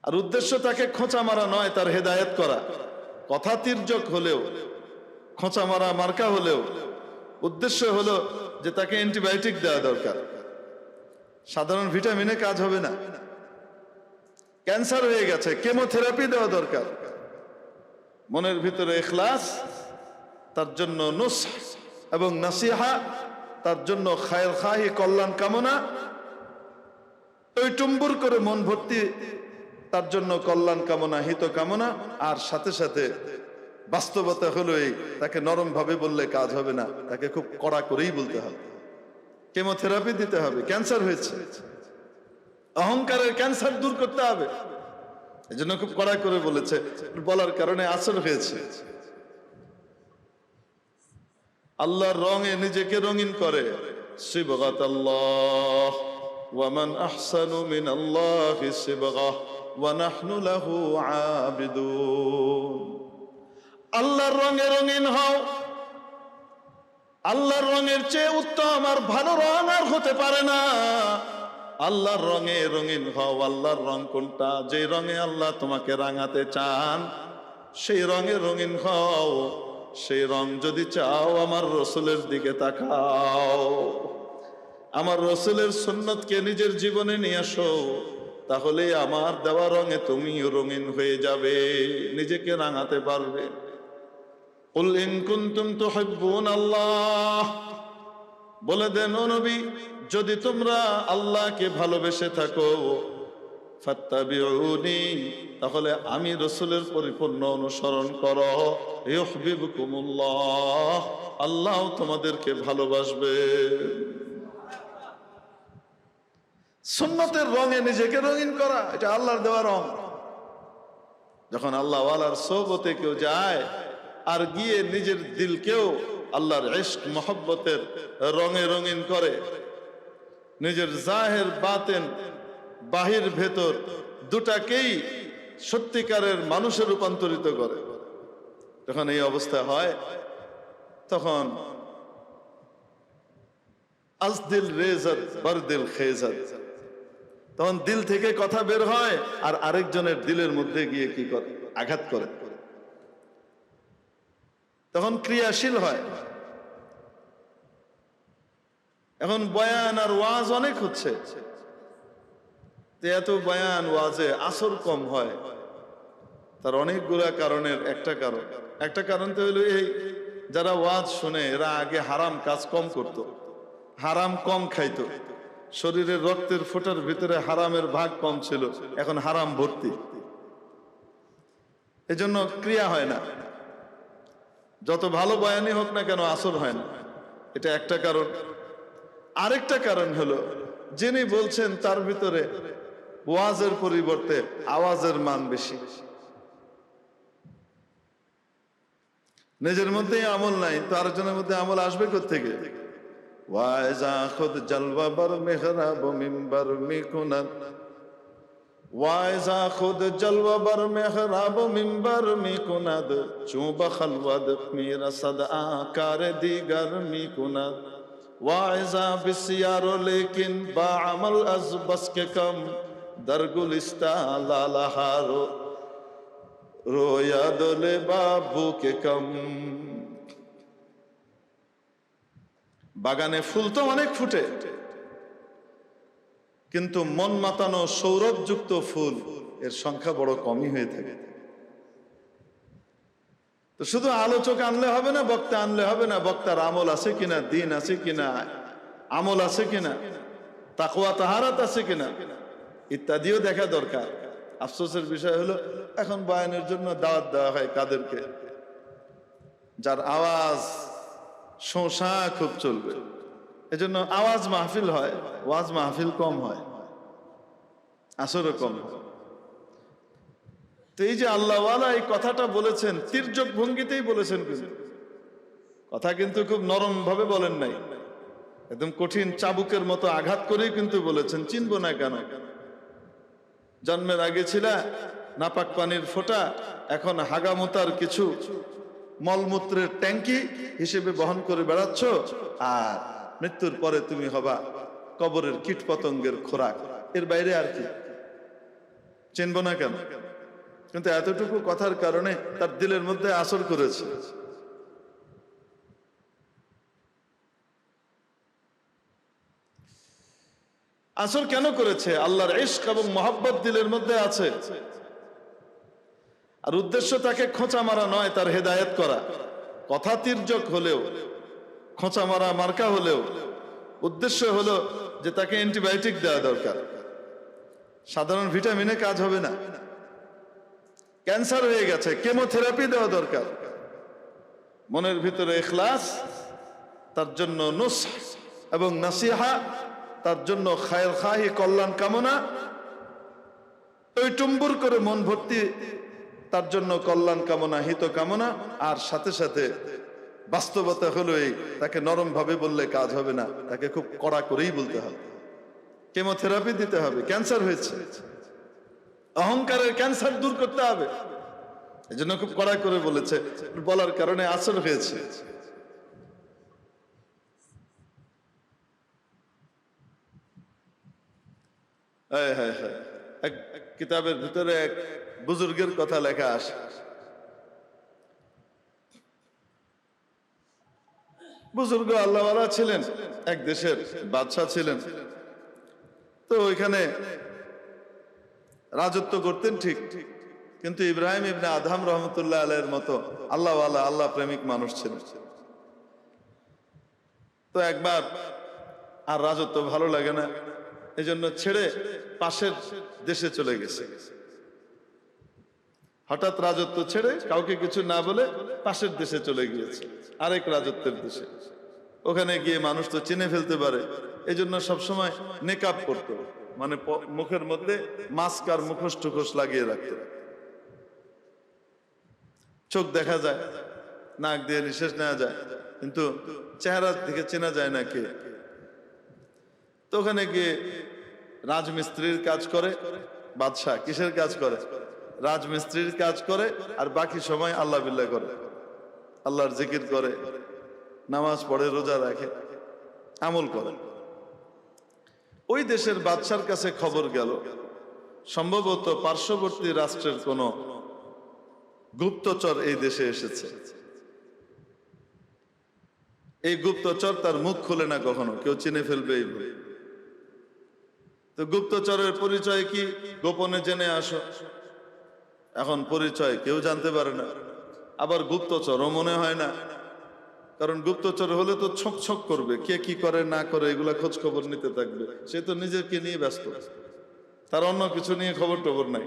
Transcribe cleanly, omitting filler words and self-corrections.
আর উদ্দেশ্য তাকে খোঁচা মারা নয়, তার হেদায়েত করা। কথা তির্যক হলেও, খোঁচা মারা মার্কা হলেও উদ্দেশ্য হলো যে তাকে অ্যান্টিবায়োটিক দেওয়া দরকার। সাধারণ ভিটামিনে কাজ হবে না। ক্যান্সার হয়ে গেছে, কেমোথেরাপি দেওয়া দরকার। মনের ভিতরে ইখলাস, তার জন্য নুসহ এবং নাসিহা, তার জন্য খায়ের খাহি, কল্যাণ কামনা, ওই টুম্বুর করে মন ভর্তি তার জন্য কল্যাণ কামনা, হিত কামনা। আর সাথে সাথে বাস্তবতা হলো এই, তাকে নরম ভাবে বললে কাজ হবে না, তাকে খুব কড়া করেই বলতে হবে, কেমোথেরাপি দিতে হবে। ক্যান্সার হয়েছে, অহংকারের ক্যান্সার দূর করতে হবে, এই জন্য খুব কড়া করে বলেছে। বলার কারণে আসর হয়েছে। আল্লাহর রঙে নিজেকে রঙিন করে। সিবগাতাল্লাহ ওয়া মান আহসানু মিনাল্লাহি সিবগাহ ওয়া নাহনু লাহু আবিদুন। আল্লাহর রঙে রঙিন হও। আল্লাহর রঙের চেয়ে উত্তম আর ভালো রং আর হতে পারে না। আল্লাহর রঙে রঙিন হও। আল্লাহর রং কোনটা? যে রঙে আল্লাহ তোমাকে রাঙাতে চান সেই রঙে রঙিন হও। সেই রং যদি চাও, আমার রসুলের দিকে তাকাও, আমার রসুলের সুন্নতকে নিজের জীবনে নিয়ে আসো, তাহলে আমার দেওয়া রঙে তুমিও রঙিন হয়ে যাবে, নিজেকে রাঙাতে পারবে। কুল ইন কুনতুম তুহিব্বুনাল্লাহ, বলে দেন ও নবী, যদি তোমরা আল্লাহকে ভালোবেসে থাকো, ফাত্তাবিউনি, তাহলে আমি রসুলের পরিপূর্ণ অনুসরণ করো। ইউহিব্বুকুমুল্লাহ, আল্লাহ তোমাদেরকে ভালোবাসবে। সুন্নতের রঙে নিজেকে রঙিন করা, এটা আল্লাহর দেওয়া রং। যখন আল্লাহ ওয়ালার সোহবতে কেউ যায় আর গিয়ে নিজের দিলকেও আল্লাহর ইশক মহব্বতের রঙে রঙিন করে, নিজের জাহের বাতেন, বাহির ভেতর দুটাকেই সত্যিকারের মানুষে রূপান্তরিত করে, যখন এই অবস্থা হয়, তখন আজদিল রেজাত বারদিল খেজাত, তখন দিল থেকে কথা বের হয় আর আরেকজনের দিলের মধ্যে গিয়ে কি করে? আঘাত করে। তখন ক্রিয়াশীল হয়। এখন বয়ান আর ওয়াজ অনেক হচ্ছে, এত বয়ান ওয়াজে আসর কম হয়, তার অনেকগুলা কারণের একটা কারণ তো হলো এই, যারা ওয়াজ শুনে এরা আগে হারাম কাজ কম করত, হারাম কম খাইতো, শরীরের রক্তের ফোঁটার ভিতরে হারামের ভাগ কম ছিল, এখন হারাম ভর্তি, এজন্য ক্রিয়া হয় না। যত ভালো বয়ানই হোক না কেন আসর হয় না, এটা একটা কারণ। আরেকটা কারণ হলো, যিনি বলছেন তার ভিতরে ওয়াজের পরিবর্তে আওয়াজের মান বেশি, নিজের মধ্যেই আমল নাই, তো আরেকজনের মধ্যে আমল আসবে কোত্থেকে? ওয়াইজা খুদ জলওয়া বার মেহরাব মিম্বার মিকুনাত, ওয়াইজা খুদ জলওয়া বার মেহরাব মিম্বার মিকুনাদ, চুবা খলওয়াদ মেরা সদআ কার দিগার মিকুনাদ, ওয়াইজা বিসিয়ারো লেকিন বা আমল আজ বস কে কম, দরগুলিস্তা লালাহারো রোয়া দোলে বাবু কে কম। বাগানে ফুল তো অনেক ফুটে, কিন্তু মন মাতানো সৌরভযুক্ত ফুল এর সংখ্যা বড় কমই হয়ে থাকে। তো শুধু আলোচক আনলে হবে না, বক্তা আনলে হবে না, বক্তার আমল আছে কিনা, দিন আছে কিনা, আমল আছে কিনা, তাকওয়া তাহারাত আছে কিনা, ইত্যাদিও দেখা দরকার। আফসোসের বিষয় হলো, এখন বয়ানের জন্য দাওয়াত দেওয়া হয় কাদেরকে? যার আওয়াজ শোষা খুব চলবে, এজন্য আওয়াজ মাহফিল হয়, ওয়াজ মাহফিল কম হয়, আসরও কম হয়। তো এই যে আল্লাহওয়ালা এই কথাটা বলেছেন, তির্যক ভঙ্গিতেই বলেছেন, কথা কিন্তু খুব নরম ভাবে বলেন নাই, একদম কঠিন চাবুকের মতো আঘাত করেই কিন্তু বলেছেন। চিনবো না কেন? জন্মের আগে ছিল নাপাক পানির ফোঁটা, এখন হাগামুতার কিছু মলমূত্রের ট্যাঙ্কি হিসেবে বহন করে বেড়াচ্ছ, আর মৃত্যুর পরে তুমি হবা কবরের কীট পতঙ্গের খোরাক। এর বাইরে আর কি? চিনব না কেন? কিন্তু এতটুকু কথার কারণে তার দিলের মধ্যে আসর করেছে। আসর কেন করেছে? আল্লাহর ইশক এবং মহব্বত দিলের মধ্যে আছে। আর উদ্দেশ্য তাকে খোঁচা মারা নয়, তার হেদায়েত করা। কথা তির্যক হলেও, খোঁচা মারা মার্কা হলেও উদ্দেশ্য হলো যে তাকে অ্যান্টিবায়োটিক দেওয়া দরকার। সাধারণ ভিটামিনে কাজ হবে না। ক্যান্সার হয়ে গেছে, কেমোথেরাপি দেওয়া দরকার। মনের ভিতরে ইখলাস, তার জন্য নুসহ এবং নাসিহা, তার জন্য খায়ের খাহি, কল্যাণ কামনা, ওই টুম্বুর করে মন ভর্তি তার জন্য কল্যাণ কামনা, হিত কামনা। আর সাথে সাথে বাস্তবতা হলো এই, তাকে নরম ভাবে বললে কাজ হবে না, তাকে খুব কড়া করেই বলতে হবে, কেমোথেরাপি দিতে হবে। ক্যান্সার হয়েছে, অহংকারের ক্যান্সার দূর করতে হবে, এই জন্য খুব কড়া করে বলেছে। বলার কারণে আসর হয়েছে। এক কিতাবের ভিতরে এক বুজুর্গের কথা লেখা আসে। বুজুর্গ আল্লাহওয়ালা ছিলেন, এক দেশের বাদশাহ ছিলেন। তো ওইখানে রাজত্ব করতেন ঠিক, কিন্তু ইব্রাহিম ইবনে আদহাম রহমতুল্লাহ আলাইহির মতো আল্লাহওয়ালা, আল্লাহ প্রেমিক মানুষ ছিলেন। তো একবার আর রাজত্ব ভালো লাগে না, এই জন্য ছেড়ে পাশের দেশে চলে গেছে। হঠাৎ রাজত্ব ছেড়ে কাউকে কিছু না বলে পাশের দেশে চলে গিয়েছে, আরেক রাজত্বের দেশে। ওখানে গিয়ে মানুষ তো চিনে ফেলতে পারে, এই জন্য সবসময় নেকাব করত, মানে মুখের মধ্যে মাস্ক আর মুখোশ টুখোশ লাগিয়ে রাখত। চোখ দেখা যায়, নাক দিয়ে নিঃশ্বাস নেওয়া যায়, কিন্তু চেহারা থেকে চেনা যায় না কে। তো ওখানে গিয়ে রাজমিস্ত্রির কাজ করে। বাদশাহ কিসের কাজ করে? রাজমিস্ত্রির কাজ করে। আর বাকি সময় আল্লাহ বিল্লাহ করে, আল্লাহর জিকির করে, নামাজ পড়ে, রোজা রাখে, আমল করে। ওই দেশের বাদশার কাছে খবর গেল, সম্ভবত পার্শ্ববর্তী রাষ্ট্রের কোন গুপ্তচর এই দেশে এসেছে। এই গুপ্তচর তার মুখ খুলে না কখনো, কেউ চিনে ফেলবে এই ভয়। তো গুপ্তচরের পরিচয় কি? গোপনে জেনে আসো। এখন পরিচয় কেউ জানতে পারে না, আবার গুপ্তচরও মনে হয় না, কারণ গুপ্তচর হলে তো ছক ছক করবে, কে কি করে না করে এগুলা খোঁজ খবর নিতে থাকবে। সে তো নিজেকে নিয়ে ব্যস্ত, তার অন্য কিছু নিয়ে খবর টবর নাই।